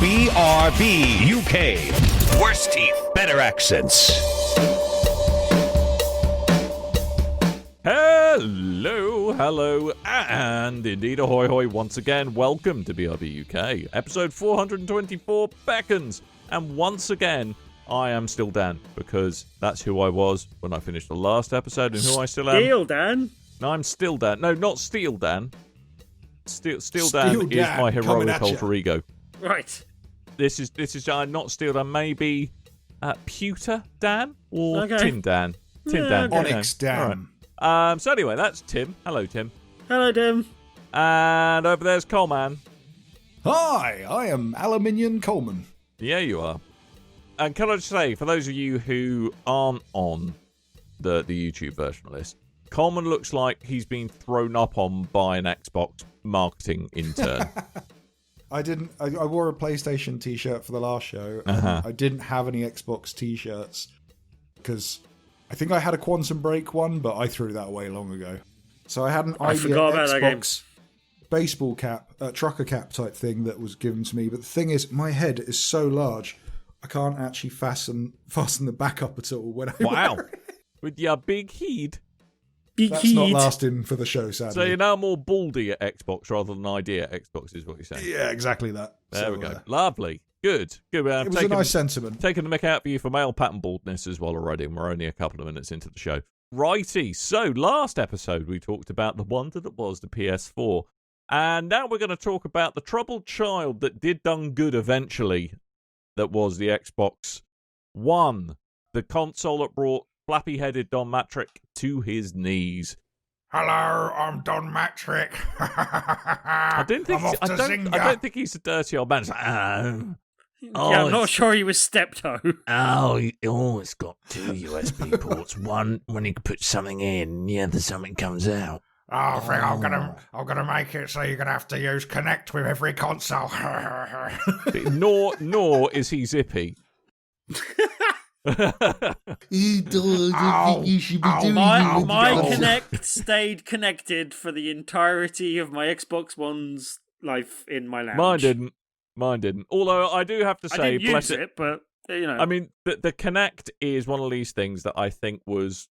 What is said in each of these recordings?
BRB UK. Worse teeth, better accents. Hello, and indeed ahoy hoy once again. Welcome to BRB UK, episode 424 beckons. And once again, I am still Dan, because that's who I was when I finished the last episode and who I still am. Steel Dan? No, I'm still Dan. No, not Steel Dan. Steel Dan is my heroic alter ego. Right. This is not Steel Dan, maybe Pewter Dan or Tin Dan. Tin Dan. Onyx Dan. All right. So anyway, that's Tim. Hello, Tim. Hello, Tim. And over there's Coleman. Hi, I am Aluminium Coleman. Yeah, you are. And can I just say, for those of you who aren't on the YouTube version of this, Coleman looks like he's been thrown up on by an Xbox marketing intern. I wore a PlayStation t-shirt for the last show. I didn't have any Xbox t-shirts because I think I had a Quantum Break one, but I threw that away long ago. So I had an idea Xbox baseball cap, trucker cap type thing that was given to me. But the thing is, my head is so large, I can't actually fasten the back up at all when I wear it. With your big head. That's not lasting for the show, sadly. So you're now more baldy at Xbox rather than ID at Xbox, is what you're saying? Yeah, exactly that. There we go. Lovely. Good. It was a nice sentiment. Taking the mick out for you for male pattern baldness as well already, and we're only a couple of minutes into the show. Righty. So last episode we talked about the wonder that was the PS4. And now we're going to talk about the troubled child that did done good eventually, that was the Xbox One. The console that brought flappy-headed Don Matrick to his knees. Hello, I'm Don Matrick. I don't think he's a dirty old man. I'm not sure he was Steptoe. It's got two USB ports. One when you put something in, the other something comes out. I think I'm gonna make it so you're gonna have to use Connect with every console. nor is he zippy. He doesn't think you should be doing my Connect stayed connected for the entirety of my Xbox One's life in my lounge. Mine didn't. Although I do have to say, I didn't use it, but I mean, the Connect is one of these things that I think was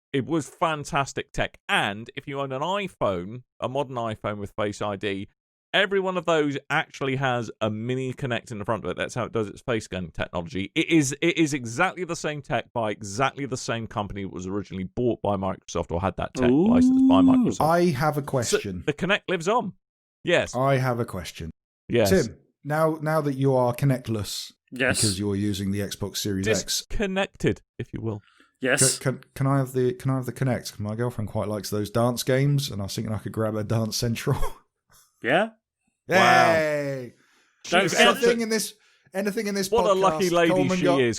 fantastic tech. And if you own an iPhone, a modern iPhone with Face ID, every one of those actually has a mini Connect in the front of it. That's how it does its face scanning technology. It is exactly the same tech by exactly the same company that was originally bought by Microsoft or had that tech licensed by Microsoft. I have a question. So the Connect lives on. Yes. I have a question. Yes. Tim, now that you are Connectless, yes, because you're using the Xbox Series X, disconnected, if you will. Yes. Can I have the Connect? My girlfriend quite likes those dance games, and I was thinking I could grab a Dance Central. Yeah. Yay! Wow. Anything in this what podcast, a lucky lady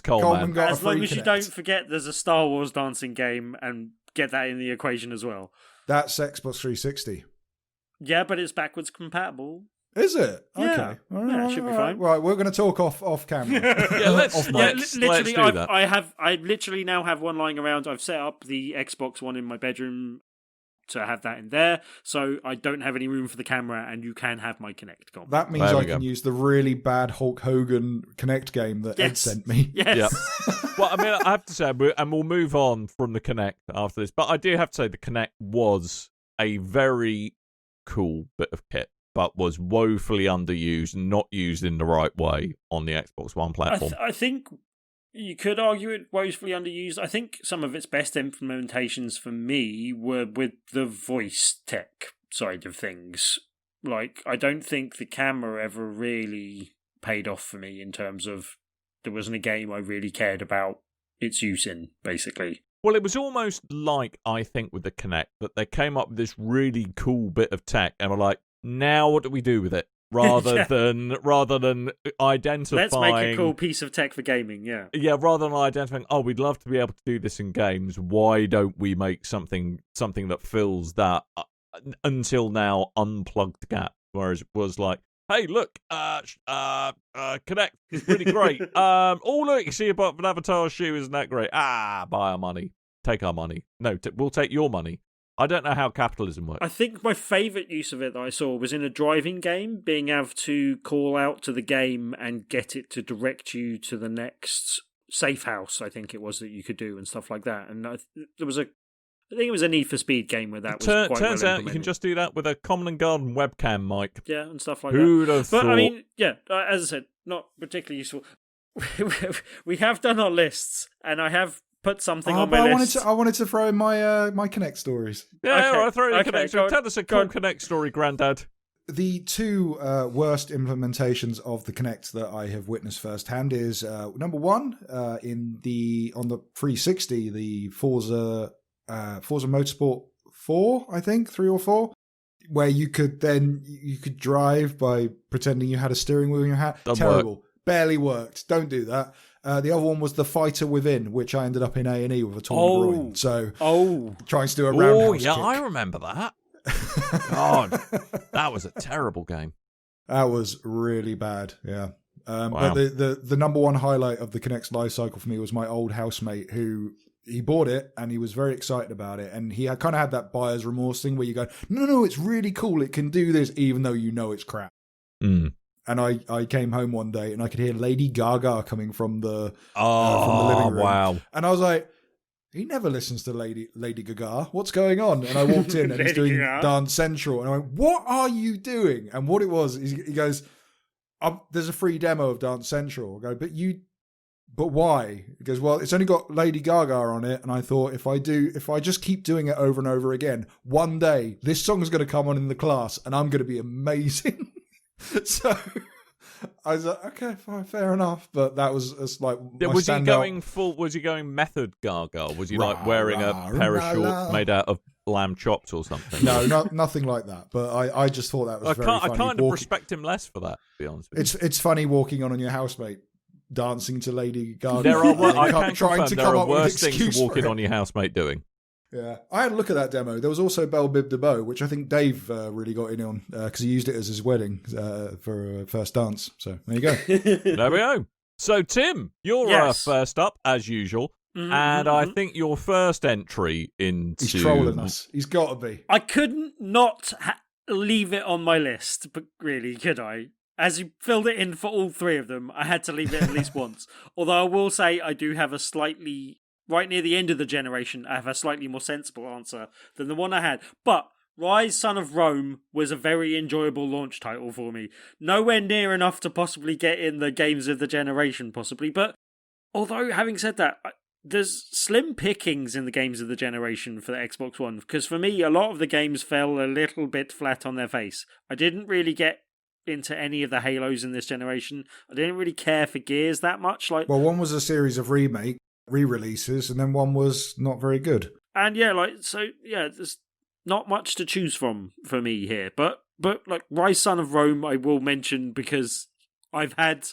Coleman. As long as you don't forget there's a Star Wars dancing game and get that in the equation as well. That's Xbox 360. Yeah, but it's backwards compatible. Is it? Yeah. Okay. Yeah, it should be fine. Right, we're going to talk off camera. Let's do that. I literally now have one lying around. I've set up the Xbox One in my bedroom to have that in there, so I don't have any room for the camera, and you can have my Kinect gone. That means I can use the really bad Hulk Hogan Kinect game that Ed sent me. Yes. Yep. Well, I mean, I have to say, and we'll move on from the Kinect after this, but I do have to say the Kinect was a very cool bit of kit, but was woefully underused, not used in the right way on the Xbox One platform. I think you could argue it woefully underused. I think some of its best implementations for me were with the voice tech side of things. Like, I don't think the camera ever really paid off for me in terms of there wasn't a game I really cared about its use in, basically. Well, it was almost like, I think, with the Kinect, that they came up with this really cool bit of tech and were like, now what do we do with it? Rather than identifying... Let's make a cool piece of tech for gaming, yeah. Yeah, rather than identifying, we'd love to be able to do this in games, why don't we make something that fills that, until now, unplugged gap? Whereas it was like, hey, look, Connect is really great. Look, you see a bottom of an Avatar shoe, isn't that great? Buy our money. Take our money. No, we'll take your money. I don't know how capitalism works. I think my favourite use of it that I saw was in a driving game, being able to call out to the game and get it to direct you to the next safe house, I think it was, that you could do and stuff like that. And I think it was a Need for Speed game where that was quite Turns well out you can just do that with a Common and Garden webcam mic. Yeah, and stuff like Who'd that. have thought? But I mean, yeah, as I said, not particularly useful. We have done our lists, and I have put something on my list. I wanted to throw in my my Connect stories. Yeah, Okay, I'll throw you a okay, Connect story. Tell us a cool Connect story, Grandad. The two worst implementations of the Kinect that I have witnessed firsthand is number one on the 360, the Forza Motorsport 4, I think 3 or 4, where you could drive by pretending you had a steering wheel in your hand. Terrible, barely worked. Don't do that. The other one was the Fighter Within, which I ended up in A&E with a torn groin. So trying to do a roundhouse yeah, kick. I remember that. God, that was a terrible game. That was really bad, yeah. Wow. But the number one highlight of the Kinect's life cycle for me was my old housemate who he bought it and he was very excited about it. And he kind of had that buyer's remorse thing where you go, no, it's really cool. It can do this, even though you know it's crap. Mm. And I came home one day and I could hear Lady Gaga coming from the living room. Wow. And I was like, he never listens to Lady Gaga. What's going on? And I walked in and he's doing Dance Central. And I went, what are you doing? And what it was, he goes, there's a free demo of Dance Central. I go, but why? He goes, well, it's only got Lady Gaga on it. And I thought, if I just keep doing it over and over again, one day this song is going to come on in the class and I'm going to be amazing. So I was like, okay, fine, fair enough. But that was like, was he going full? Was he going method Gaga? Was he like wearing a pair of shorts made out of lamb chops or something? No, nothing like that. But I just thought that was very funny. I kind of respect him less for that, to be honest with you. It's funny walking on your housemate dancing to Lady Gaga. There are worse things to walk in on your housemate doing. Yeah, I had a look at that demo. There was also Bell Bib de Beau, which I think Dave really got in on because he used it as his wedding for a first dance. So there you go. There we go. So Tim, you're first up as usual, and I think your first entry into he's trolling us. He's got to be. I couldn't not leave it on my list, but really, could I? As you filled it in for all three of them, I had to leave it at least once. Although I will say I do have a slightly... Right near the end of the generation, I have a slightly more sensible answer than the one I had. But Ryse, Son of Rome was a very enjoyable launch title for me. Nowhere near enough to possibly get in the games of the generation, possibly. But although, having said that, there's slim pickings in the games of the generation for the Xbox One. Because for me, a lot of the games fell a little bit flat on their face. I didn't really get into any of the Halos in this generation. I didn't really care for Gears that much. Well, one was a series of re-releases, and then one was not very good. And there's not much to choose from for me here. But like Ryse, Son of Rome, I will mention because I've had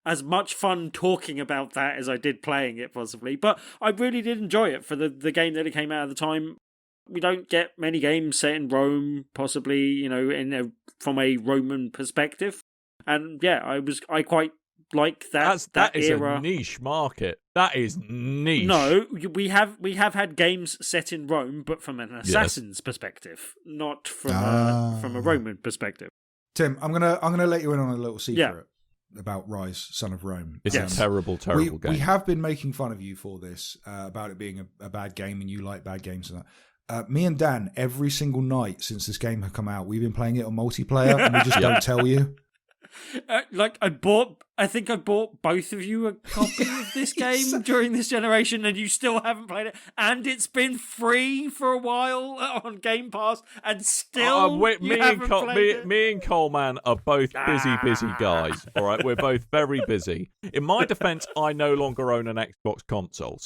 as much fun talking about that as I did playing it, possibly. But I really did enjoy it for the game that it came out at the time. We don't get many games set in Rome, possibly, from a Roman perspective. And yeah, I quite like that is era. A niche market. That is niche. No, we have had games set in Rome, but from an assassin's perspective, not from a Roman perspective. Tim, I'm gonna let you in on a little secret about Ryse, Son of Rome. It's a terrible game. We have been making fun of you for this about it being a bad game, and you like bad games and that. Me and Dan, every single night since this game had come out, we've been playing it on multiplayer, and we just don't tell you. I think I bought both of you a copy of this game during this generation, and you still haven't played it. And it's been free for a while on Game Pass, and still me and Coleman are both busy guys. All right, we're both very busy. In my defense, I no longer own an Xbox console,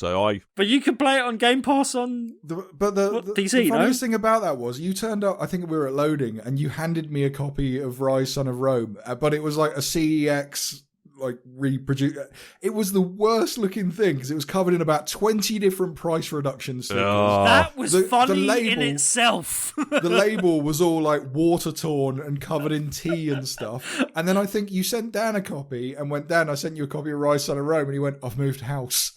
But you can play it on Game Pass on PC. The funniest thing about that was you turned up. I think we were at loading, and you handed me a copy of Ryse, Son of Rome, but it was like a CEX. Reproduce. It was the worst looking thing because it was covered in about 20 different price reduction stickers. That was funny in itself. The label was all water torn and covered in tea and stuff. And then I think you sent Dan a copy and went, Dan, I sent you a copy of Ryse, Son of Rome, and he went, I've moved house.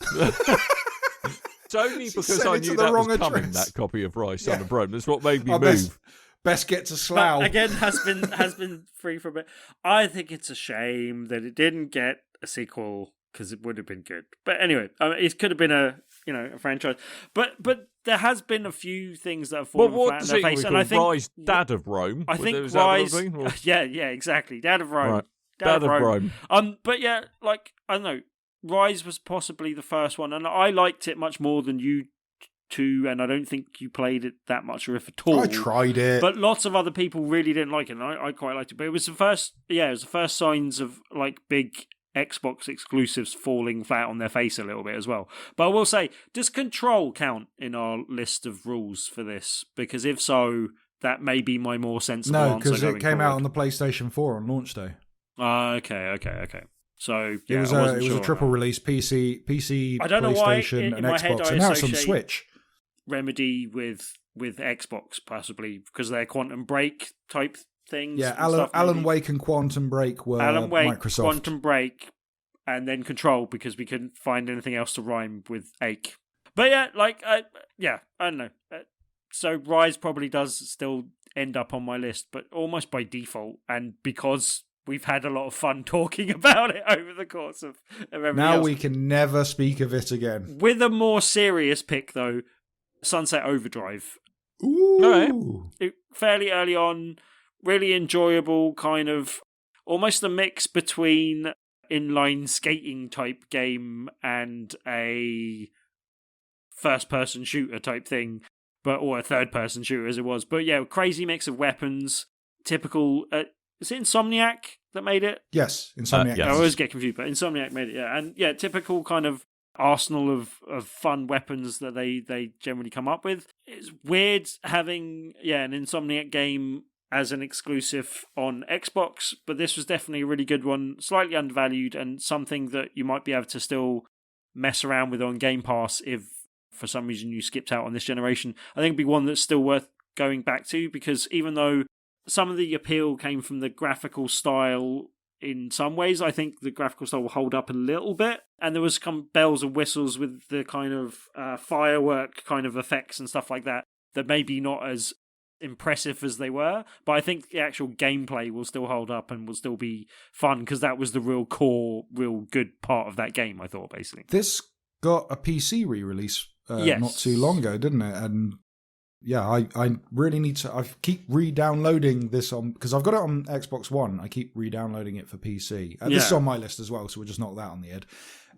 It's only because sent I it to knew the that was wrong coming, address. that copy of Ryse on the Brome. That's what made me Oh, move. Best get to But Slough. again, has been free for a bit. I think it's a shame that it didn't get a sequel because it would have been good. But anyway, it could have been a franchise. But there has been a few things that have fallen What flat in does their it face, call? and I think Ryse, Dad of Rome. I think Is that what it Ryse. was? Yeah, exactly. Dad of Rome. Right. Dad of Rome. But yeah, like I don't know. Ryse was possibly the first one, and I liked it much more than you two, and I don't think you played it that much, or if at all. I tried it, but lots of other people really didn't like it, and I quite liked it. But it was the first signs of like big Xbox exclusives falling flat on their face a little bit as well. But I will say, does Control count in our list of rules for this? Because if so, that may be my more sensible answer. No, because it came forward. out on the PlayStation 4 on launch day. Okay. So yeah, it was a triple release PC, I don't know PlayStation, why and Xbox, and now it's on Switch. Remedy with Xbox possibly because they're Quantum Break type things. Yeah, Alan Wake and Quantum Break were Microsoft. Quantum Break, and then Control because we couldn't find anything else to rhyme with ache. But yeah, I don't know. So Ryse probably does still end up on my list, but almost by default, and because we've had a lot of fun talking about it over the course of everything Now else. we can never speak of it again. With a more serious pick, though, Sunset Overdrive. Ooh. Fairly early on, really enjoyable, kind of almost a mix between inline skating type game and a first-person shooter type thing, or a third-person shooter as it was. But yeah, crazy mix of weapons, typical... is it Insomniac that made it? Yes, Insomniac. Yes. I always get confused, but Insomniac made it, yeah. And yeah, typical kind of arsenal of fun weapons that they generally come up with. It's weird having, an Insomniac game as an exclusive on Xbox, but this was definitely a really good one, slightly undervalued, and something that you might be able to still mess around with on Game Pass if for some reason you skipped out on this generation. I think it'd be one that's still worth going back to, because even though some of the appeal came from the graphical style in some ways, I think the graphical style will hold up a little bit. And there was some bells and whistles with the kind of firework kind of effects and stuff like that maybe not as impressive as they were. But I think the actual gameplay will still hold up and will still be fun, because that was the real core, real good part of that game, I thought, basically. This got a PC re-release Yes. not too long ago, didn't it? And yeah, I really need to... I keep re-downloading this on... Because I've got it on Xbox One. I keep re-downloading it for PC. This is on my list as well, so we'll just knock that on the head.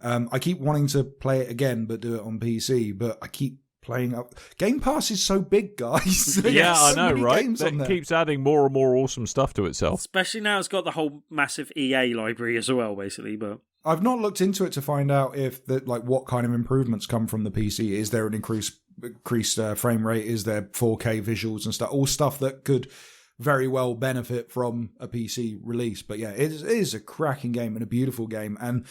I keep wanting to play it again, but do it on PC. But I keep playing up... Game Pass is so big, guys. Yeah, I know, right? It keeps adding more and more awesome stuff to itself. Especially now it's got the whole massive EA library as well, basically. But I've not looked into it to find out if what kind of improvements come from the PC. Is there an increased frame rate? Is there 4K visuals and stuff? All stuff that could very well benefit from a PC release. But yeah, it is a cracking game and a beautiful game. And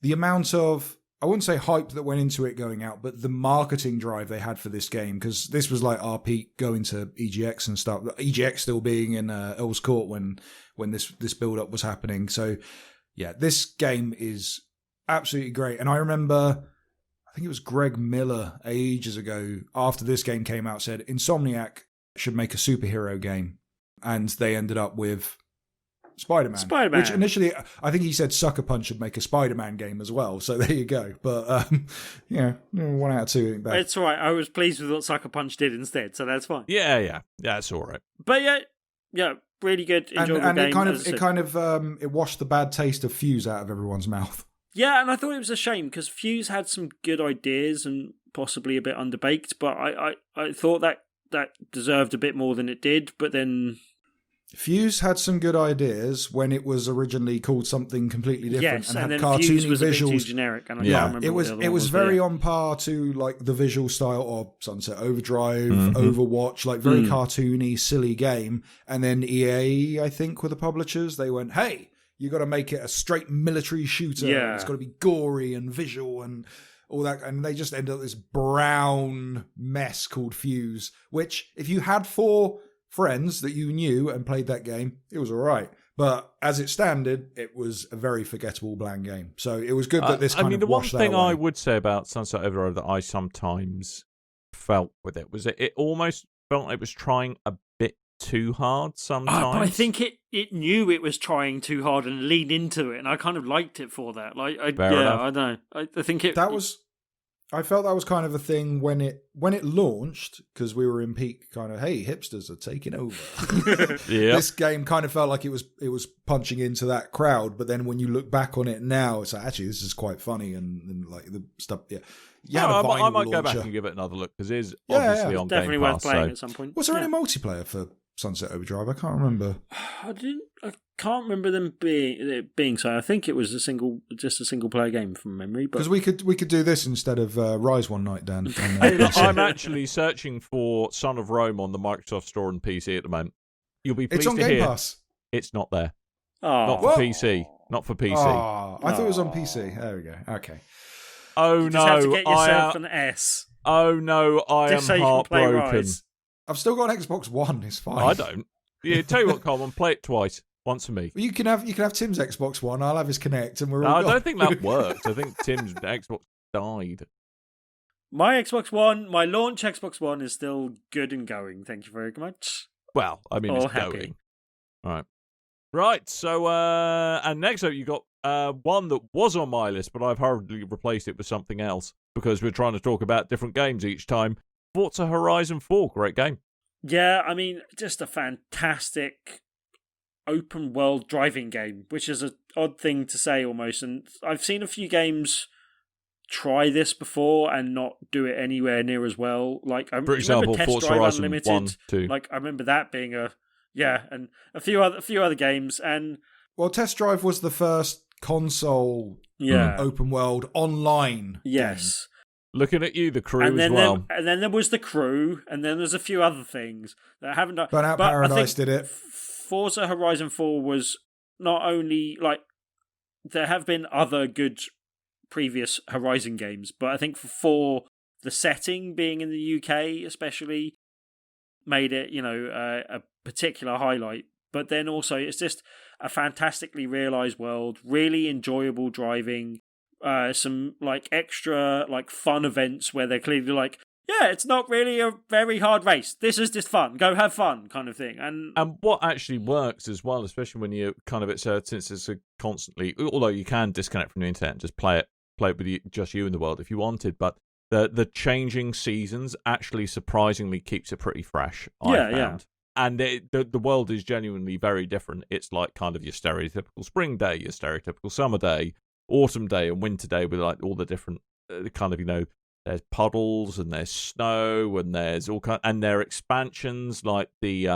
the amount of, I wouldn't say hype that went into it going out, but the marketing drive they had for this game, because this was like our peak going to EGX and stuff. EGX still being in Earl's Court when this build-up was happening. So yeah, this game is absolutely great. And I remember, I think it was Greg Miller ages ago, after this game came out, said Insomniac should make a superhero game. And they ended up with Spider-Man. Which initially, I think he said Sucker Punch should make a Spider-Man game as well. So there you go. But, 1 out of 2 ain't bad. it's all right. I was pleased with what Sucker Punch did instead, so that's fine. Yeah, that's all right. But yeah, really good, enjoyable and game. It washed the bad taste of Fuse out of everyone's mouth. Yeah, and I thought it was a shame, because Fuse had some good ideas and possibly a bit underbaked, but I thought that deserved a bit more than it did, but then... Fuse had some good ideas when it was originally called something completely different, yes, and had then cartoony Fuse was visuals. A bit too generic, and I can't remember it what was the other it one was was very there. on par to like the visual style of Sunset Overdrive, Overwatch, like very cartoony, silly game. And then EA, I think, were the publishers. They went, "Hey, you got to make it a straight military shooter. Yeah. It's got to be gory and visual and all that." And they just ended up this brown mess called Fuse. Which, if you had 4 friends that you knew and played that game, it was all right. But as it standard, it was a very forgettable, bland game. So it was good that this kind of washed that away. The one thing I would say about Sunset Overdrive that I sometimes felt with it was that it almost felt like it was trying a bit too hard sometimes. But I think it knew it was trying too hard and leaned into it, and I kind of liked it for that. I don't know. I think it... I felt that was kind of a thing when it launched, because we were in peak kind of, hey, hipsters are taking over. This game kind of felt like it was punching into that crowd, but then when you look back on it now, it's like, actually, this is quite funny and like the stuff. I might go back and give it another look, because it is obviously on definitely Game worth Pass, playing at some point. Was there any multiplayer for Sunset Overdrive? I can't remember. I can't remember them being so. I think it was just a single player game from memory. Because we could do this instead of Ryse one night, Dan. I'm actually searching for Son of Rome on the Microsoft Store and PC at the moment. You'll be pleased it's on to Game hear Pass. It's not there. Not for PC. Not for PC. I thought it was on PC. There we go. Okay. Oh you no! Just have to get yourself an S. Oh no! I am heartbroken. I've still got an Xbox One. It's fine. I don't. Yeah, tell you what, Coleman, play it twice. Once for me. Well, you can have Tim's Xbox One. I'll have his Kinect, and we're all. I don't think that works. I think Tim's Xbox died. My Xbox One, my launch Xbox One, is still good and going. Thank you very much. Well, I mean, it's happy. going. All right. Right. So, and next up, you got one that was on my list, but I've hurriedly replaced it with something else because we're trying to talk about different games each time. Forza Horizon 4, great game. Yeah, I mean, just a fantastic open world driving game, which is an odd thing to say almost. And I've seen a few games try this before and not do it anywhere near as well. Like, for example, Test Forza Drive Horizon Unlimited. 1, 2. Like, I remember that being and a few other games. And Test Drive was the first console open world online. Yes. Game. Looking at you, the Crew and as well. And then there was the Crew, and then there's a few other things that I haven't done. Burnout Paradise did it. Forza Horizon 4 was not only, like, there have been other good previous Horizon games, but I think for the setting being in the UK especially made it, a particular highlight. But then also it's just a fantastically realised world, really enjoyable driving, some like extra like fun events where they're clearly like, yeah, it's not really a very hard race. This is just fun. Go have fun, kind of thing. And what actually works as well, especially when you kind of since it's a constantly, although you can disconnect from the internet and just play it with just you in the world if you wanted, but the changing seasons actually surprisingly keeps it pretty fresh. I found. And the world is genuinely very different. It's like kind of your stereotypical spring day, your stereotypical summer day, autumn day, and winter day with like all the different kind of there's puddles and there's snow and there's all kind, and there are expansions like the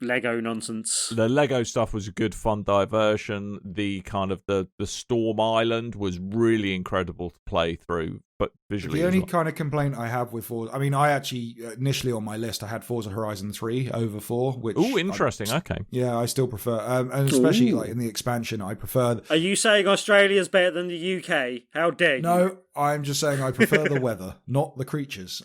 Lego nonsense. The Lego stuff was a good fun diversion. The kind of the Storm Island was really incredible to play through, but visually. The only kind of complaint I have with Forza, I mean, I actually initially on my list I had Forza Horizon 3 over 4, which interesting. Okay, yeah, I still prefer, and especially like in the expansion, I prefer. Are you saying Australia's better than the UK? How dare you? No, I'm just saying I prefer the weather, not the creatures.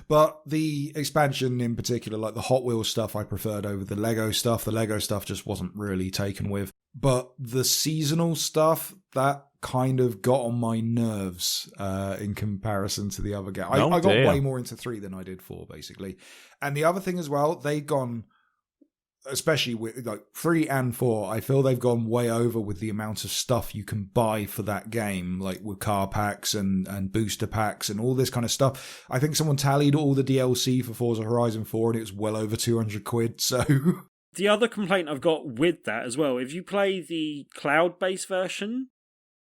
But the expansion in particular, like the Hot Wheels stuff, I preferred over the Lego stuff. The Lego stuff just wasn't really taken with. But the seasonal stuff, that kind of got on my nerves in comparison to the other game. I got way more into 3 than I did 4, basically. And the other thing as well, they've gone, especially with like 3 and 4, I feel they've gone way over with the amount of stuff you can buy for that game, like with car packs and booster packs and all this kind of stuff. I think someone tallied all the DLC for Forza Horizon 4 and it was well over 200 quid, so... The other complaint I've got with that as well, if you play the cloud-based version,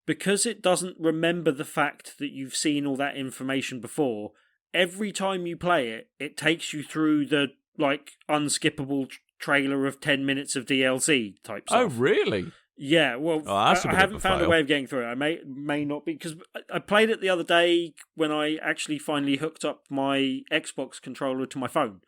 because it doesn't remember the fact that you've seen all that information before, every time you play it, it takes you through the, like, unskippable trailer of 10 minutes of DLC type stuff. Oh, really? Yeah, well, I haven't found a way of getting through it. I may not be, because I played it the other day when I actually finally hooked up my Xbox controller to my phone.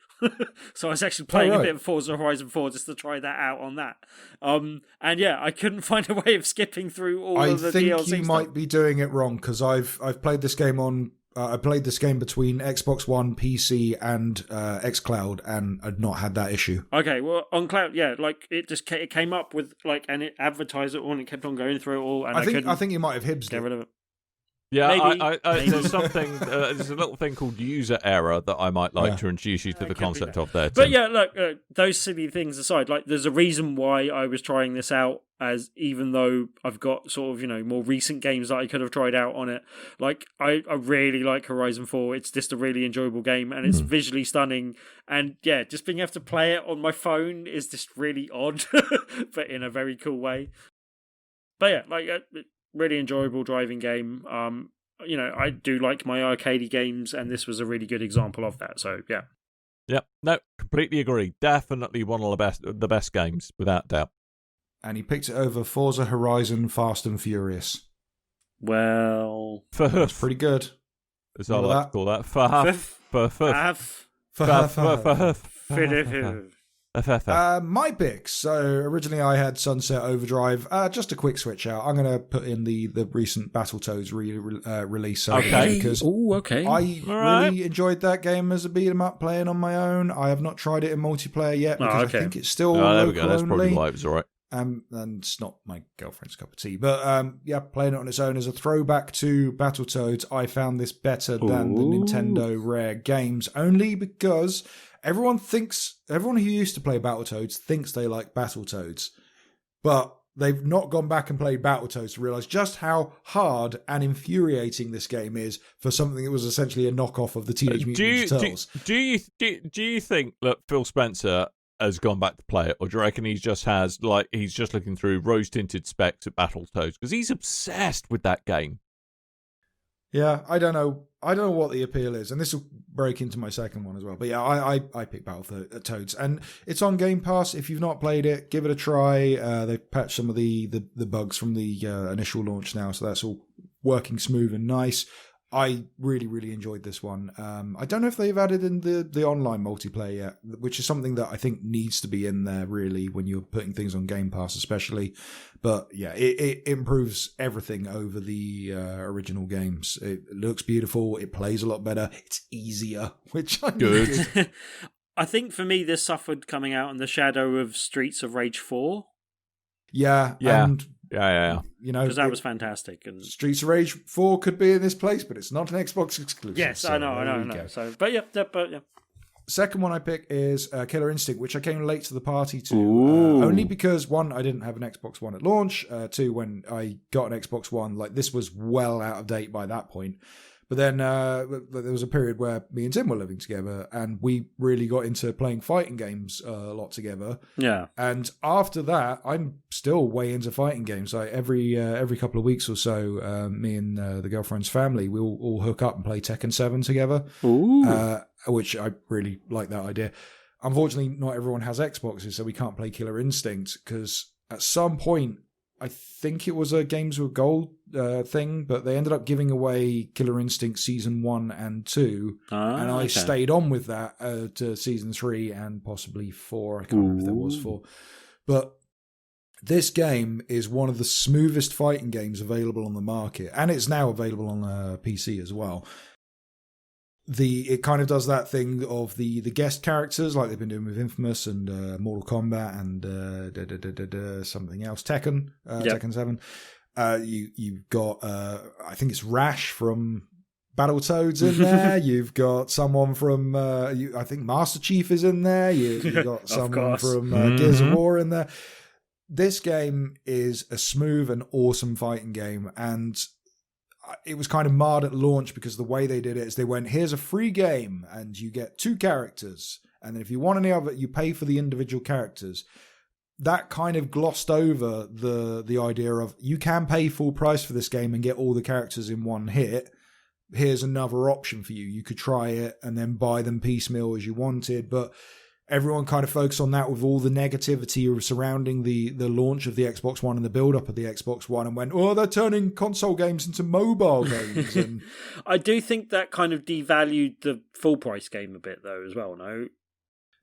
So I was actually playing a bit of Forza Horizon 4 just to try that out on that. And yeah, I couldn't find a way of skipping through all of the DLC I think you might be doing it wrong, because I've played this game on I played this game between Xbox One, PC, and xCloud, and I'd not had that issue. Okay, well, on cloud, yeah, like it came up with like, and it advertised it all, and it kept on going through it all, and I think you might have hibsed get rid it. of it. Yeah, Maybe. there's something. There's a little thing called user error that I might like to introduce you to the concept of there. But Tim. yeah, look, those silly things aside, like there's a reason why I was trying this out. As even though I've got sort of more recent games that I could have tried out on it, like I really like Horizon 4. It's just a really enjoyable game, and it's visually stunning. And yeah, just being able to play it on my phone is just really odd, but in a very cool way. But yeah, like really enjoyable driving game. I do like my arcadey games, and this was a really good example of that. So yeah. Yep. No, completely agree. Definitely one of the best games, without doubt. And he picked it over Forza Horizon Fast and Furious. Well, That's pretty good. As I like to call that. My picks. So originally I had Sunset Overdrive. Just a quick switch out. I'm going to put in the recent Battletoads release. Okay. Because okay. I really enjoyed that game as a beat 'em up playing on my own. I have not tried it in multiplayer yet because I think it's still there we go. That's only. probably why it was all right. And it's not my girlfriend's cup of tea. But yeah, playing it on its own as a throwback to Battletoads, I found this better than the Nintendo Rare games, only because everyone who used to play Battletoads thinks they like Battletoads. But they've not gone back and played Battletoads to realise just how hard and infuriating this game is for something that was essentially a knockoff of the Teenage Mutant Ninja Turtles. Do you think that Phil Spencer has gone back to play it, or do you reckon he's just looking through rose-tinted specs at Battletoads because he's obsessed with that game? Yeah, I don't know what the appeal is, and this will break into my second one as well. But yeah, I picked Battletoads, and it's on Game Pass. If you've not played it, give it a try. They've patched some of the bugs from the initial launch now, so that's all working smooth and nice. I really, really enjoyed this one. I don't know if they've added in the online multiplayer yet, which is something that I think needs to be in there, really, when you're putting things on Game Pass especially. But yeah, it improves everything over the original games. It looks beautiful. It plays a lot better. It's easier, which I good. I think for me, this suffered coming out in the shadow of Streets of Rage 4. Yeah. And yeah. Because that was fantastic. And Streets of Rage 4 could be in this place, but it's not an Xbox exclusive. Yes, so I know. So, but yeah. Second one I pick is Killer Instinct, which I came late to the party to. Only because, one, I didn't have an Xbox One at launch. Two, when I got an Xbox One, this was well out of date by that point. But then there was a period where me and Tim were living together, and we really got into playing fighting games a lot together. Yeah. And after that, I'm still way into fighting games. Like every couple of weeks or so, me and the girlfriend's family, we'll all hook up and play Tekken 7 together. Which I really like that idea. Unfortunately, not everyone has Xboxes, so we can't play Killer Instinct because at some point, I think it was a Games with Gold thing, but they ended up giving away Killer Instinct Season 1 and 2, and I stayed on with that to Season 3 and possibly 4. I can't remember if there was 4. But this game is one of the smoothest fighting games available on the market, and it's now available on PC as well. It kind of does that thing of the guest characters like they've been doing with Infamous and Mortal Kombat and something else, Tekken 7. You've got I think it's Rash from Battletoads in there. You've got someone from I think Master Chief is in there. You've got someone from Gears of War in there. This game is a smooth and awesome fighting game, and it was kind of marred at launch because the way they did it is they went, here's a free game and you get 2 characters. And then if you want any of it, you pay for the individual characters. That kind of glossed over the idea of you can pay full price for this game and get all the characters in one hit. Here's another option for you. You could try it and then buy them piecemeal as you wanted. But everyone kind of focused on that with all the negativity surrounding the launch of the Xbox One and the build-up of the Xbox One and went, they're turning console games into mobile games. And I do think that kind of devalued the full-price game a bit, though, as well, no?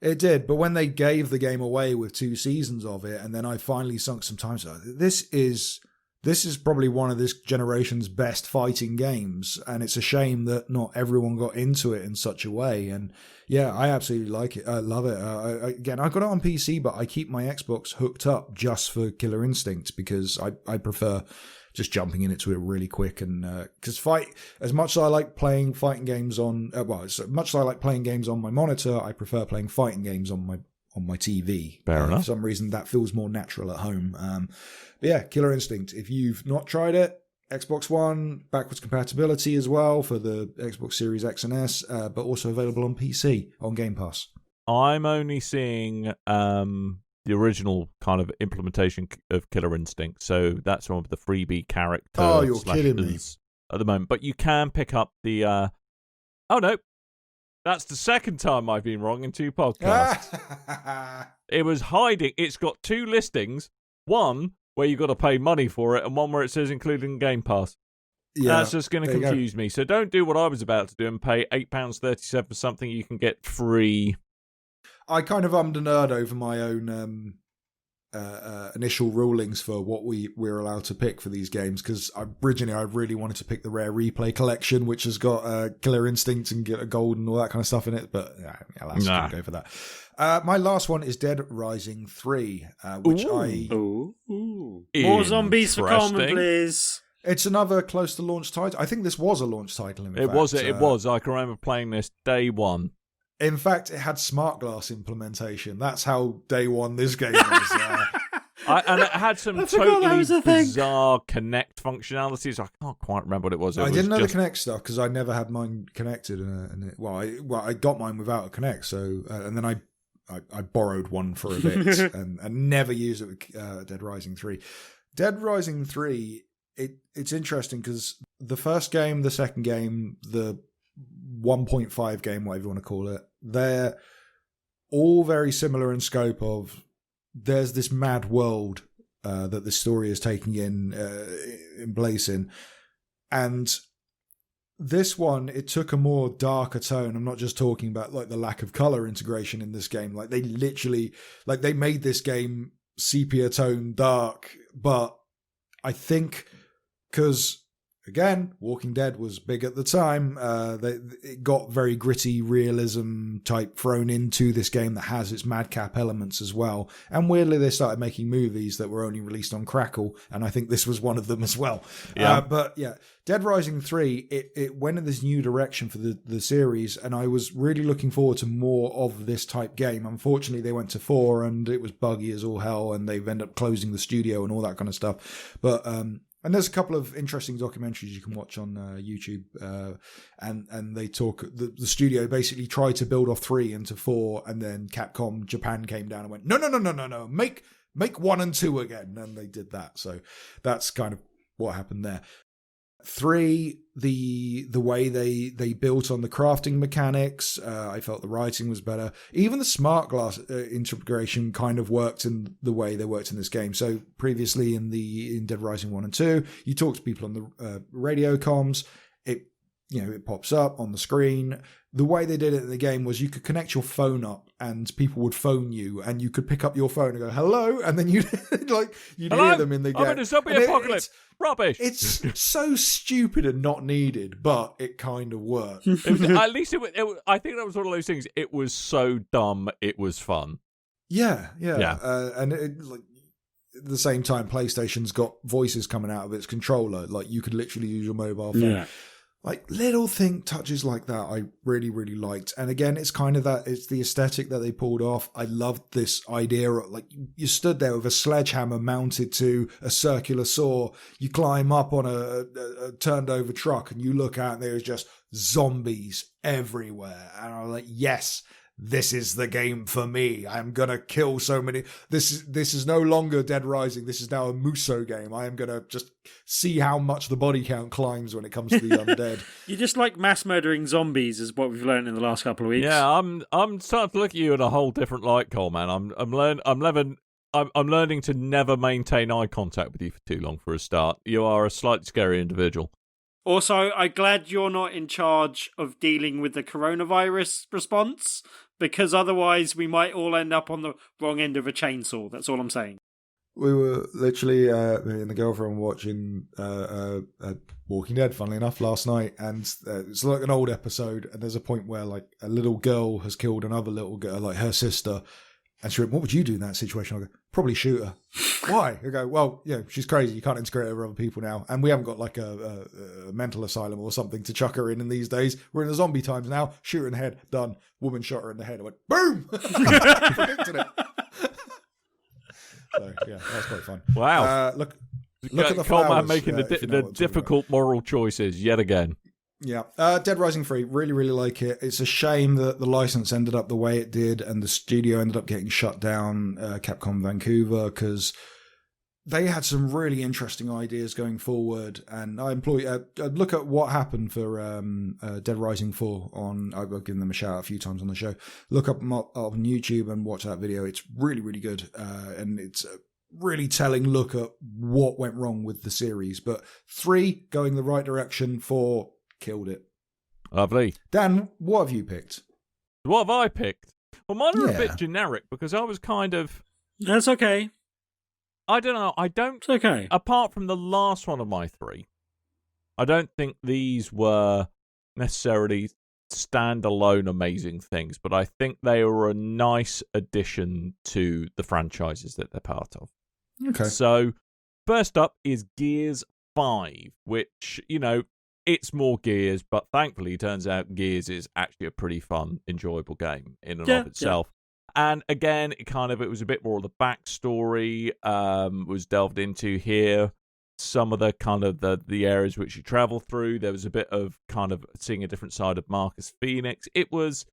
It did, but when they gave the game away with 2 seasons of it, and then I finally sunk some time, so this is this is probably one of this generation's best fighting games, and it's a shame that not everyone got into it in such a way. And yeah, I absolutely like it. I love it. Again, I got it on PC, but I keep my Xbox hooked up just for Killer Instinct because I prefer just jumping into it really quick. And because as much as I like playing fighting games on, as much as I like playing games on my monitor, I prefer playing fighting games on my TV. Fair enough. For some reason, that feels more natural at home. But yeah, Killer Instinct. If you've not tried it, Xbox One, backwards compatibility as well for the Xbox Series X and S, but also available on PC on Game Pass. I'm only seeing the original kind of implementation of Killer Instinct, so that's one of the freebie character. Oh, you're kidding me! At the moment, but you can pick up the. Oh no, that's the second time I've been wrong in 2 podcasts. It was hiding. It's got 2 listings. One where you got to pay money for it, and one where it says including Game Pass. Yeah, that's just going to confuse me. So don't do what I was about to do and pay £8.37 for something you can get free. I kind of ummed and erred over my own initial rulings for what we're allowed to pick for these games, because originally I really wanted to pick the Rare Replay Collection, which has got Killer Instinct and get a gold and all that kind of stuff in it, but I'll have to go for that. My last one is Dead Rising 3, which More zombies for Coleman, please. It's another close to launch title. I think this was a launch title. In fact, it was. I can remember playing this day one. In fact, it had smart glass implementation. That's how day one this game was. And it had some totally bizarre Connect functionalities. I can't quite remember what it was. I didn't know the Connect stuff because I never had mine connected. I got mine without a Connect. So and then I borrowed one for a bit and never used it with Dead Rising 3. Dead Rising 3, it's interesting because the first game, the second game, the 1.5 game, whatever you want to call it, they're all very similar in scope of there's this mad world that the story is taking in place in. And this one, it took a more darker tone. I'm not just talking about like the lack of color integration in this game. Like they literally, like they made this game sepia tone dark, but I think because again, Walking Dead was big at the time. It got very gritty realism type thrown into this game that has its madcap elements as well. And weirdly, they started making movies that were only released on Crackle, and I think this was one of them as well. Yeah. But yeah, Dead Rising 3, it went in this new direction for the series, and I was really looking forward to more of this type game. Unfortunately, they went to 4, and it was buggy as all hell, and they've ended up closing the studio and all that kind of stuff. But and there's a couple of interesting documentaries you can watch on YouTube, and they talk. The studio basically tried to build off 3 into 4, and then Capcom Japan came down and went, no, make 1 and 2 again, and they did that. So that's kind of what happened there. 3, the way they built on the crafting mechanics, I felt the writing was better. Even the smart glass integration kind of worked in the way they worked in this game. So previously in Dead Rising 1 and 2, you talk to people on the radio comms. It pops up on the screen. The way they did it in the game was you could connect your phone up and people would phone you, and you could pick up your phone and go, hello, and then you'd hear them in the game. I'm in a zombie apocalypse. Rubbish. It's so stupid and not needed, but it kind of worked. At least I think that was one of those things. It was so dumb, it was fun. Yeah. And at the same time, PlayStation's got voices coming out of its controller. Like you could literally use your mobile phone. Yeah. Like little touches like that I really, really liked. And again, it's kind of it's the aesthetic that they pulled off. I loved this idea of like you stood there with a sledgehammer mounted to a circular saw. You climb up on a turned over truck and you look out and there's just zombies everywhere. And I was like, yes, this is the game for me. I'm going to kill so many. This is no longer Dead Rising. This is now a Muso game. I am going to just see how much the body count climbs when it comes to the undead. You just like mass murdering zombies is what we've learned in the last couple of weeks. Yeah, I'm starting to look at you in a whole different light, Coleman. I'm learning to never maintain eye contact with you for too long for a start. You are a slightly scary individual. Also, I'm glad you're not in charge of dealing with the coronavirus response, because otherwise we might all end up on the wrong end of a chainsaw. That's all I'm saying. We were literally, me and the girlfriend watching Walking Dead, funnily enough, last night. And it's like an old episode. And there's a point where like a little girl has killed another little girl, like her sister. And she went, what would you do in that situation? I go, probably shoot her. Why? I go, well, she's crazy. You can't integrate her with other people now. And we haven't got like a mental asylum or something to chuck her in these days. We're in the zombie times now. Shoot her in the head. Done. Woman shot her in the head. I went, boom! Predicted it. So, yeah, that's quite fun. Wow. Look at the Coleman flowers. making the difficult moral choices yet again. Yeah. Dead Rising 3, really, really like it. It's a shame that the license ended up the way it did and the studio ended up getting shut down, Capcom Vancouver, because they had some really interesting ideas going forward. And I look at what happened for Dead Rising 4 on, I've given them a shout out a few times on the show. Look up on YouTube and watch that video. It's really, really good. And it's a really telling look at what went wrong with the series. But 3 going the right direction, 4 killed it. Lovely. Dan, what have you picked? What have I picked? Well, mine are a bit generic because I was kind of... That's okay. I don't know. It's okay. Apart from the last one of my 3, I don't think these were necessarily standalone amazing things, but I think they were a nice addition to the franchises that they're part of. Okay. So, first up is Gears 5, which, it's more Gears, but thankfully it turns out Gears is actually a pretty fun, enjoyable game in and of itself. Yeah. And again, it was a bit more of the backstory was delved into here. Some of the areas which you travel through. There was a bit of kind of seeing a different side of Marcus Phoenix. It was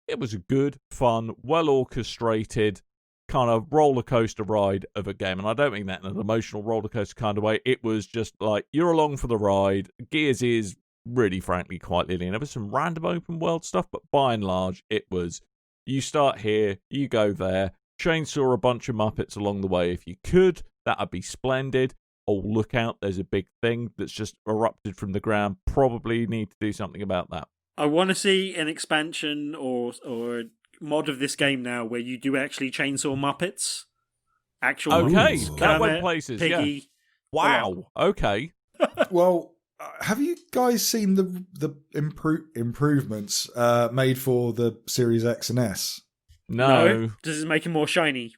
a good, fun, well orchestrated kind of roller coaster ride of a game, and I don't mean that in an emotional roller coaster kind of way. It was just like you're along for the ride. Gears is really, frankly, quite linear. There was some random open world stuff, but by and large, it was you start here, you go there, chainsaw a bunch of Muppets along the way if you could. That'd be splendid. Oh, look out! There's a big thing that's just erupted from the ground. Probably need to do something about that. I want to see an expansion or mod of this game now where you do actually chainsaw Muppets. Actual Muppets. Kermit, That went places. Piggy. Yeah. Wow. Okay. Well, have you guys seen the improvements made for the Series X and S? No. Does it make it more shiny?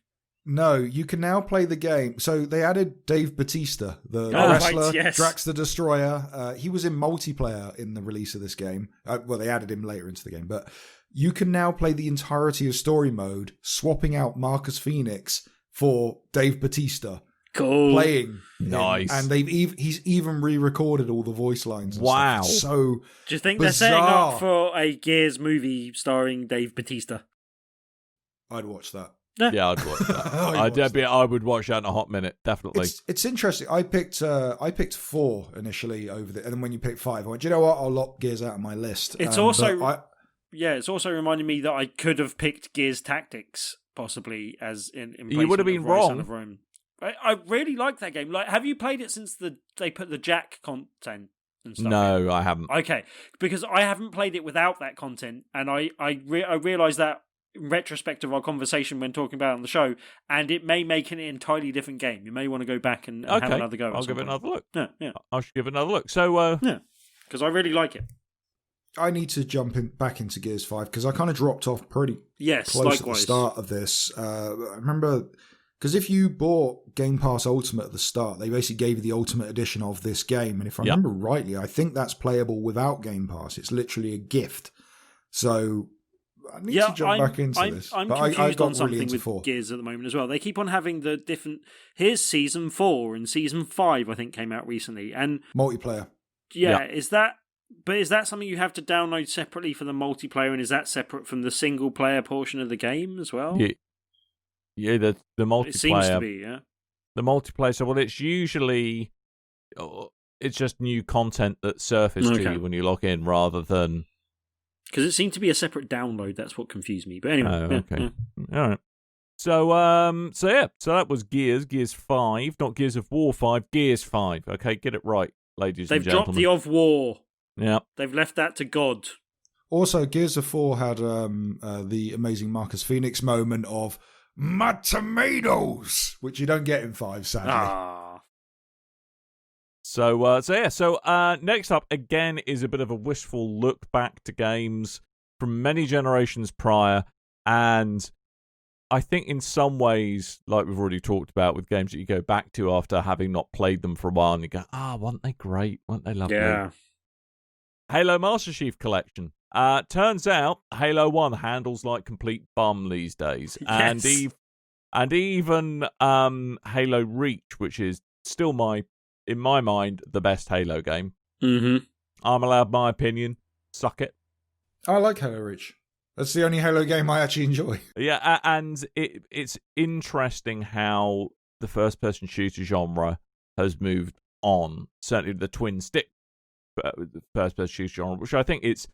No, you can now play the game. So they added Dave Bautista, the wrestler, right, yes. Drax the Destroyer. He was in multiplayer in the release of this game. Well, they added him later into the game, but you can now play the entirety of story mode, swapping out Marcus Phoenix for Dave Bautista. Cool. Playing nice. And he's even re-recorded all the voice lines and wow. stuff. So do you think bizarre. They're setting up for a Gears movie starring Dave Bautista? I'd watch that. Yeah, I'd watch that. I would watch that in a hot minute, definitely. It's interesting. I picked 4 initially over and then when you picked 5, I went, do you know what? I'll lock Gears out of my list. It's it's also reminding me that I could have picked Gears Tactics possibly as in you would have been wrong. I really like that game. Like, have you played it since they put the Jack content and stuff? No, I haven't. Okay, because I haven't played it without that content, and I realised that in retrospect of our conversation when talking about it on the show, and it may make an entirely different game. You may want to go back and have another go. I'll give it another look. Yeah. I should give it another look. So, yeah, because I really like it. I need to jump back into Gears 5 because I kind of dropped off pretty close likewise. at the start of this. I remember, because if you bought Game Pass Ultimate at the start, they basically gave you the Ultimate Edition of this game. And if I remember rightly, I think that's playable without Game Pass. It's literally a gift. So I need to jump back into this. I'm but confused I on something really with 4. Gears at the moment as well. They keep on having the different... Here's Season 4 and Season 5, I think, came out recently. And multiplayer. Yeah, is that... But is that something you have to download separately for the multiplayer, and is that separate from the single-player portion of the game as well? Yeah, the multiplayer... It seems to be, yeah. The multiplayer, so it's usually... It's just new content that's surfaced to you when you log in, rather than... Because it seemed to be a separate download, that's what confused me. But anyway... okay. Yeah. All right. So that was Gears 5, not Gears of War 5, Gears 5. Okay, get it right, ladies and gentlemen. They've dropped the of War. Yeah. They've left that to God. Also, Gears of 4 had the amazing Marcus Phoenix moment of, my tomatoes. which you don't get in 5, sadly. So next up again is a bit of a wishful look back to games from many generations prior, and I think in some ways, like we've already talked about with games that you go back to after having not played them for a while, and you go, weren't they great? Weren't they lovely? Yeah. Halo Master Chief Collection. Turns out Halo 1 handles like complete bum these days. Yes. And even Halo Reach, which is still in my mind, the best Halo game. Mm-hmm. I'm allowed my opinion. Suck it. I like Halo Reach. That's the only Halo game I actually enjoy. Yeah, and it's interesting how the first-person shooter genre has moved on. Certainly the twin-stick first-person shooter genre, which I think it's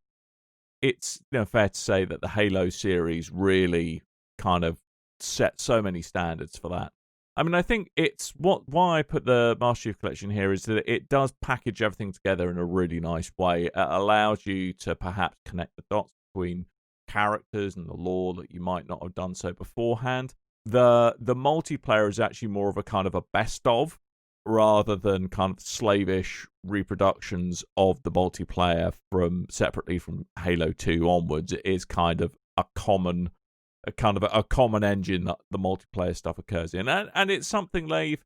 fair to say that the Halo series really kind of set so many standards for that. I mean, I think it's why I put the Master Chief Collection here is that it does package everything together in a really nice way. It allows you to perhaps connect the dots between characters and the lore that you might not have done so beforehand. The multiplayer is actually more of a kind of a best of rather than kind of slavish reproductions of the multiplayer from separately from Halo 2 onwards. It is kind of a common engine that the multiplayer stuff occurs in, and it's something they've,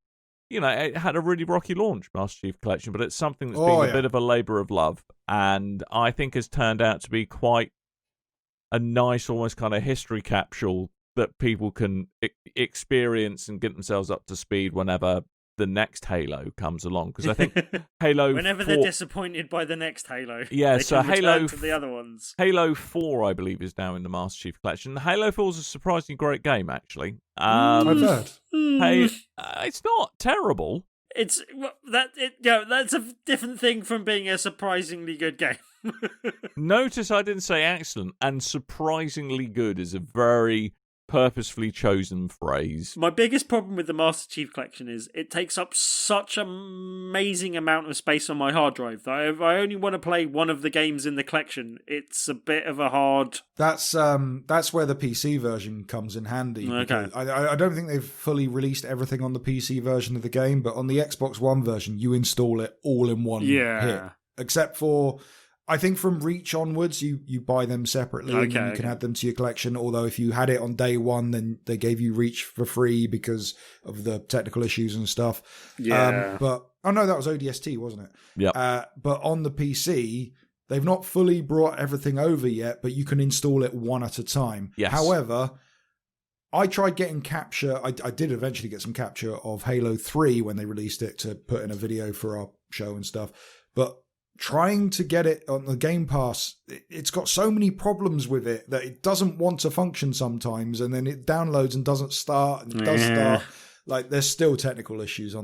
it had a really rocky launch, Master Chief Collection, but it's something that's been a bit of a labour of love, and I think has turned out to be quite a nice, almost kind of history capsule that people can experience and get themselves up to speed whenever the next Halo comes along. Because I think Halo whenever 4... they're disappointed by the next Halo, yeah, they so can return Halo to the other ones. Halo 4, I believe, is now in the Master Chief Collection. Halo 4 is a surprisingly great game, actually. I've heard. It's not terrible. That's a different thing from being a surprisingly good game. Notice I didn't say excellent, and surprisingly good is a very purposefully chosen phrase. My biggest problem with the Master Chief Collection is it takes up such an amazing amount of space on my hard drive that if I only want to play one of the games in the collection, it's a bit of a hard... That's where the PC version comes in handy. Okay. I don't think they've fully released everything on the PC version of the game, but on the Xbox One version, you install it all in one hit. Except for... I think from Reach onwards, you buy them separately and then you can add them to your collection. Although if you had it on day one, then they gave you Reach for free because of the technical issues and stuff. Yeah. But that was ODST, wasn't it? Yeah. But on the PC, they've not fully brought everything over yet, but you can install it one at a time. Yes. However, I tried getting capture. I did eventually get some capture of Halo 3 when they released it to put in a video for our show and stuff. But trying to get it on the Game Pass, it's got so many problems with it that it doesn't want to function sometimes, and then it downloads and doesn't start, and it does start. Like, there's still technical issues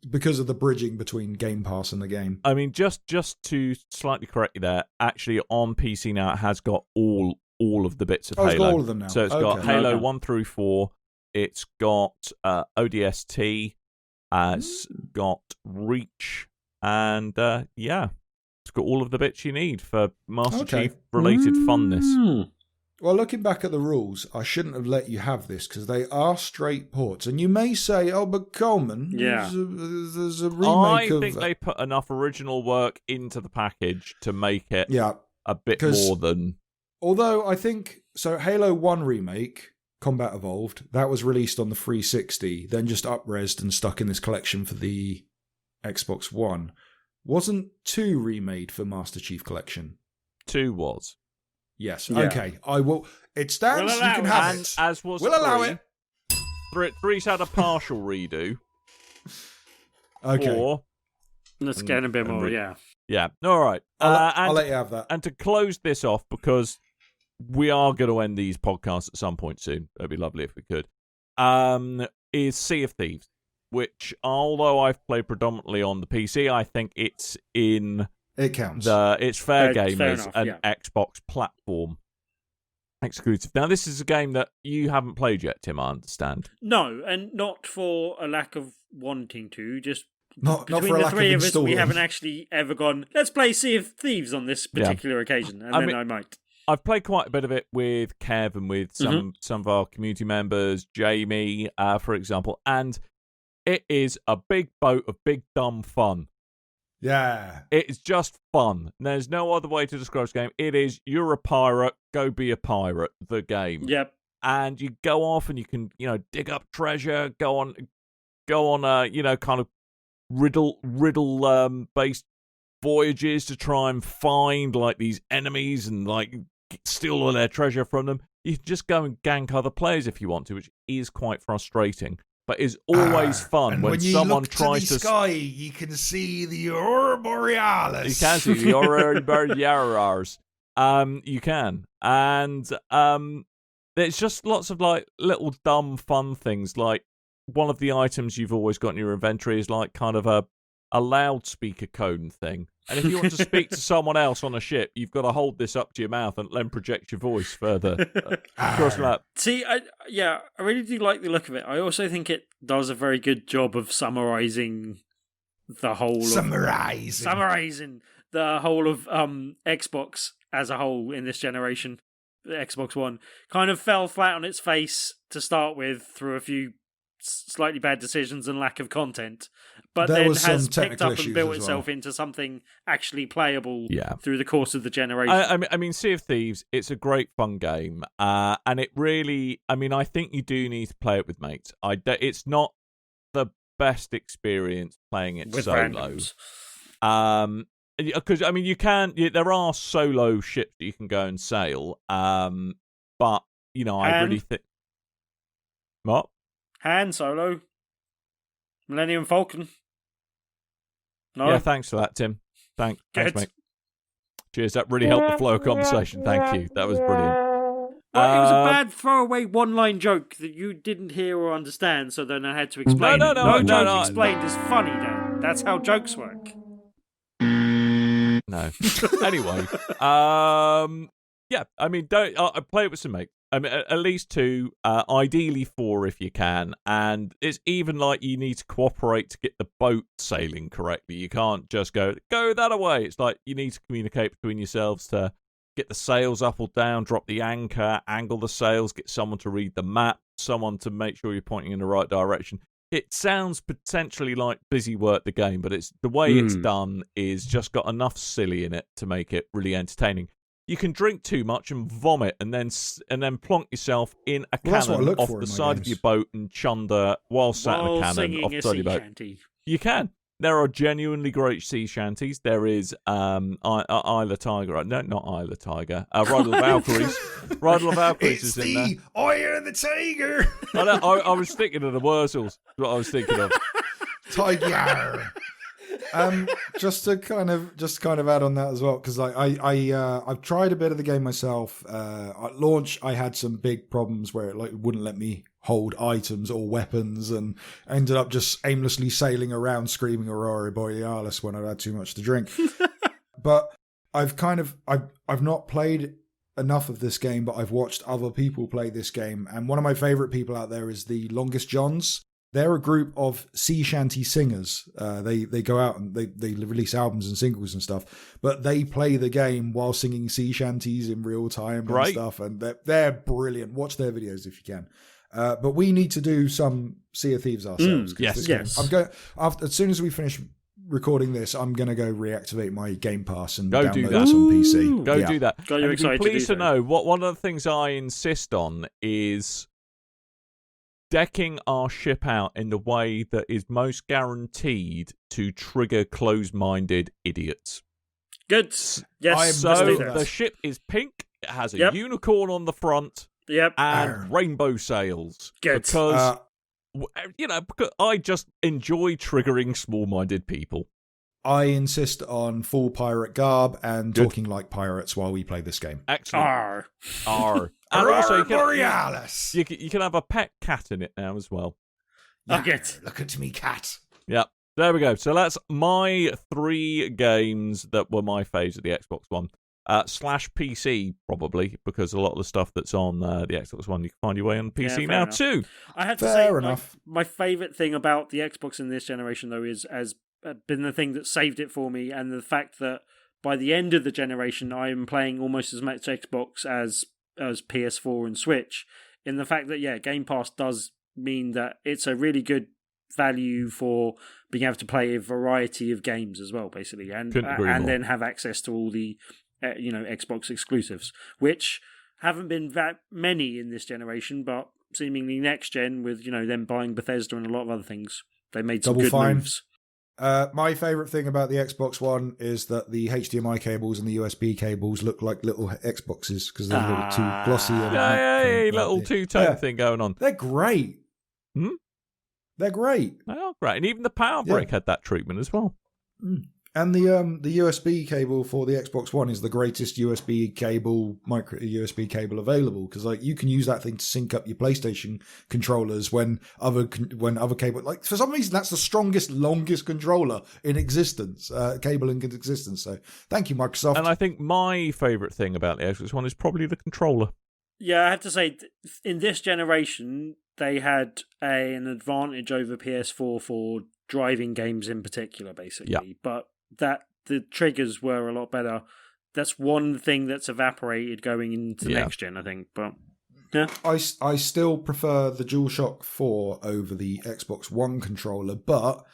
because of the bridging between Game Pass and the game. I mean, just to slightly correct you there, actually on PC now it has got all of the bits of Halo. It's got all of them now. So it's got Halo 1 through 4, it's got ODST, it's got Reach, and it's got all of the bits you need for Master Chief related funness. Well, looking back at the rules, I shouldn't have let you have this because they are straight ports. And you may say, but Coleman, there's a remake I think they put enough original work into the package to make it a bit more than... Although I think... So Halo 1 remake, Combat Evolved, that was released on the 360, then just up-resed and stuck in this collection for the Xbox One. Wasn't 2 remade for Master Chief Collection? 2 was. Yes. Yeah. Okay. I will. It stands. You can have it. As was we'll allow it. 3's had a partial redo. Okay. Let's get a bit more. Yeah. All right. I'll let you have that. And to close this off, because we are going to end these podcasts at some point soon. It'd be lovely if we could. Is Sea of Thieves, which, although I've played predominantly on the PC, I think it's in... It counts. It's fair game as enough, an Xbox platform exclusive. Now, this is a game that you haven't played yet, Tim, I understand. No, and not for a lack of wanting to, just not between for a the lack three of of us, installing. we haven't actually ever gone, let's play Sea of Thieves on this particular occasion, and then I might. I've played quite a bit of it with Kev and with some of our community members, Jamie, for example, and it is a big boat of big dumb fun. Yeah. It's just fun. There's no other way to describe this game. It is, you're a pirate, go be a pirate, the game. Yep. And you go off and you can, dig up treasure, go on, kind of riddle based voyages to try and find like these enemies and like steal all their treasure from them. You can just go and gank other players if you want to, which is quite frustrating. But is always fun and when you someone look tries to the sky, you can see the Aurora Borealis. You can see the Aurora Borealis. You can, and there's just lots of like little dumb fun things. Like one of the items you've always got in your inventory is like kind of a loudspeaker cone thing. And if you want to speak to someone else on a ship, you've got to hold this up to your mouth and then project your voice further across the map. See, I really do like the look of it. I also think it does a very good job of summarizing the whole summarizing the whole of Xbox as a whole in this generation. The Xbox One kind of fell flat on its face to start with through a few slightly bad decisions and lack of content, but there then has picked technical up and built itself well. into something actually playable through the course of the generation. I mean, Sea of Thieves, it's a great fun game, and it really, I think you do need to play it with mates. It's not the best experience playing it with solo. randoms. Because there are solo ships that you can go and sail, but I really think what. Han Solo, Millennium Falcon. No? Yeah, thanks for that, Tim. Thanks, mate. Cheers, that really helped the flow of conversation. Thank you. That was brilliant. Well, it was a bad throwaway one-line joke that you didn't hear or understand, so then I had to explain. No joke explained is funny, Dan. That's how jokes work. No. Anyway, don't I play it with some mates. At least 2, ideally 4 if you can, and it's even like you need to cooperate to get the boat sailing correctly. You can't just go that away. It's like you need to communicate between yourselves to get the sails up or down, drop the anchor, angle the sails, get someone to read the map, someone to make sure you're pointing in the right direction. It sounds potentially like busy work, the game, but it's the way it's done is just got enough silly in it to make it really entertaining. You can drink too much and vomit, and then plonk yourself in a cannon off the side of your boat and chunder while sat in a cannon off the side of your boat. Shanty. You can. There are genuinely great sea shanties. There is Isla Tiger. No, not Isla Tiger. Ride of the Valkyries. Ride of the Valkyries is in there. It's the Eye of the Tiger. I was thinking of the Wurzels. What I was thinking of. Tiger. Just to kind of add on that as well, because I've tried a bit of the game myself. At launch, I had some big problems where it wouldn't let me hold items or weapons, and ended up just aimlessly sailing around screaming Aurora Borealis when I'd had too much to drink. But I've not played enough of this game, but I've watched other people play this game, and one of my favorite people out there is the Longest Johns. They're a group of sea shanty singers. They go out and they release albums and singles and stuff, but they play the game while singing sea shanties in real time and stuff. And they're brilliant. Watch their videos if you can. But we need to do some Sea of Thieves ourselves. Yes. I'm going as soon as we finish recording this. I'm going to go reactivate my Game Pass and go download do that this on PC. Go do that. You're excited to pleased to know what one of the things I insist on is decking our ship out in the way that is most guaranteed to trigger closed-minded idiots. Good. Yes. So the ship is pink. It has a unicorn on the front. Yep. And rainbow sails. Good. Because I just enjoy triggering small-minded people. I insist on full pirate garb and talking like pirates while we play this game. Excellent. R. And Aurora also, Borealis. you can have a pet cat in it now as well. Look at me, cat. Yeah. There we go. So that's my 3 games that were my faves of the Xbox One. / PC, probably, because a lot of the stuff that's on the Xbox One, you can find your way on PC now enough. too. I have to say, my favourite thing about the Xbox in this generation, though, has been the thing that saved it for me, and the fact that by the end of the generation, I am playing almost as much Xbox as PS4 and Switch. In the fact that, Game Pass does mean that it's a really good value for being able to play a variety of games as well, basically, and then have access to all the Xbox exclusives, which haven't been that many in this generation, but seemingly next gen with them buying Bethesda and a lot of other things, they made some good moves. My favourite thing about the Xbox One is that the HDMI cables and the USB cables look like little Xboxes because they're a little too glossy. And little two-tone thing going on. They're great. They're great. They are great. And even the Power Brick had that treatment as well. And the USB cable for the Xbox One is the greatest USB cable, micro USB cable available, because you can use that thing to sync up your PlayStation controllers when other cable, for some reason that's the strongest, longest controller in existence, cable in existence. So thank you, Microsoft. And I think my favourite thing about the Xbox One is probably the controller. Yeah, I have to say, in this generation, they had an advantage over PS4 for driving games in particular, basically. Yeah. But that the triggers were a lot better. That's one thing that's evaporated going into next gen, I think. But yeah, I still prefer the DualShock 4 over the Xbox One controller, but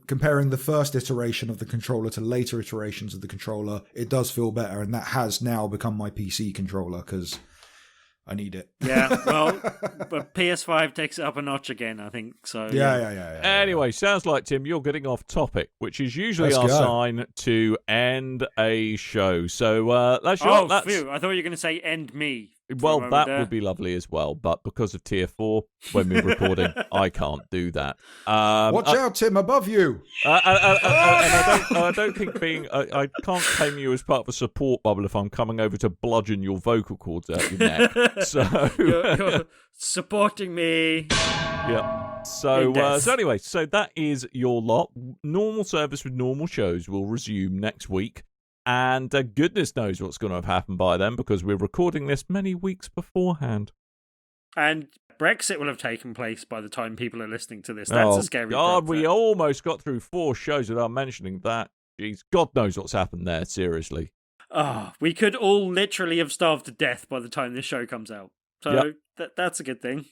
comparing the first iteration of the controller to later iterations of the controller, it does feel better, and that has now become my PC controller because I need it. Yeah, well, but PS5 takes it up a notch again, I think. So yeah. Anyway, sounds like, Tim, you're getting off topic, which is usually our sign to end a show. So that's your... Phew, I thought you were going to say end me. Well, that would be lovely as well, but because of Tier 4, when we're recording, I can't do that. Watch out, Tim, above you! And I don't think I can't claim you as part of a support bubble if I'm coming over to bludgeon your vocal cords out your neck. So you're supporting me. Yeah. So anyway, so that is your lot. Normal service with normal shows will resume next week. And goodness knows what's going to have happened by then, because we're recording this many weeks beforehand. And Brexit will have taken place by the time people are listening to this. That's a scary God, prospect. we almost got through 4 shows without mentioning that. Jeez, God knows what's happened there, seriously. We could all literally have starved to death by the time this show comes out. So that's a good thing.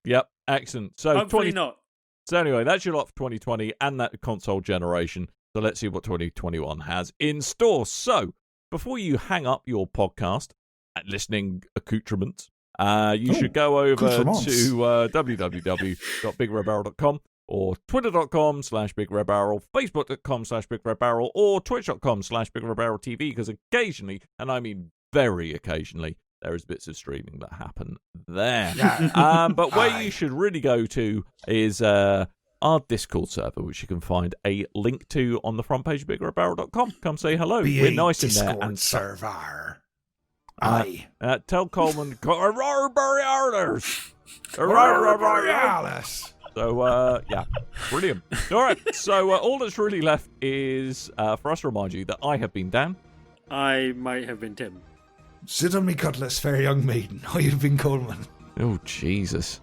Yep, excellent. So hopefully not. So anyway, that's your lot for 2020 and that console generation. So let's see what 2021 has in store. So before you hang up your podcast at listening accoutrements, you should go over to www.BigRedBarel.com or twitter.com/BigRedBarel, facebook.com/BigRedBarel, or twitch.com/BigRedBarel TV, because occasionally, and I mean very occasionally, there is bits of streaming that happen there. But where you should really go to is our Discord server, which you can find a link to on the front page of BigRedBarel.com. Come say hello. We're nice in there. Discord server. Tell Coleman, So, brilliant. All right, so all that's really left is for us to remind you that I have been Dan. I might have been Tim. Sit on me cutlass, fair young maiden. I have been Coleman. Oh, Jesus.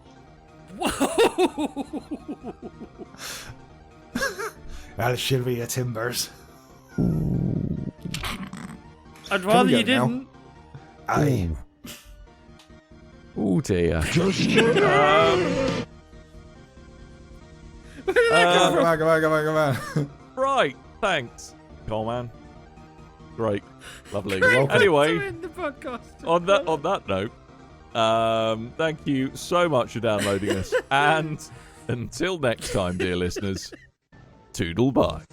Well, she'll be a timbers. I'd rather you didn't. Aye. Oh, dear. Come on. Right, thanks, Coleman. Great, lovely. Great. Anyway, To end the podcast. on that note, thank you so much for downloading us, and until next time, dear listeners, toodle bye.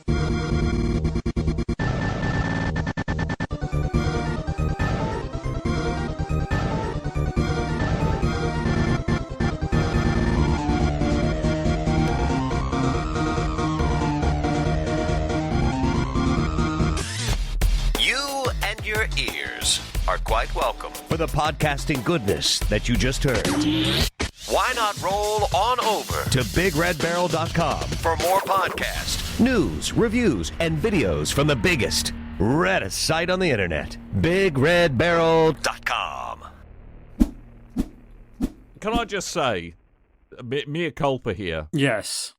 Ears are quite welcome for the podcasting goodness that you just heard. Why not roll on over to BigRedBarel.com for more podcasts, news, reviews, and videos from the biggest, reddest site on the internet, BigRedBarel.com. Can I just say, mea culpa here? Yes.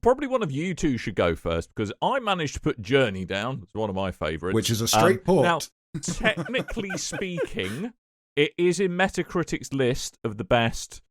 probably one of you two should go first, because I managed to put Journey down. It's one of my favourites. Which is a straight port. Now, technically speaking, it is in Metacritic's list of the best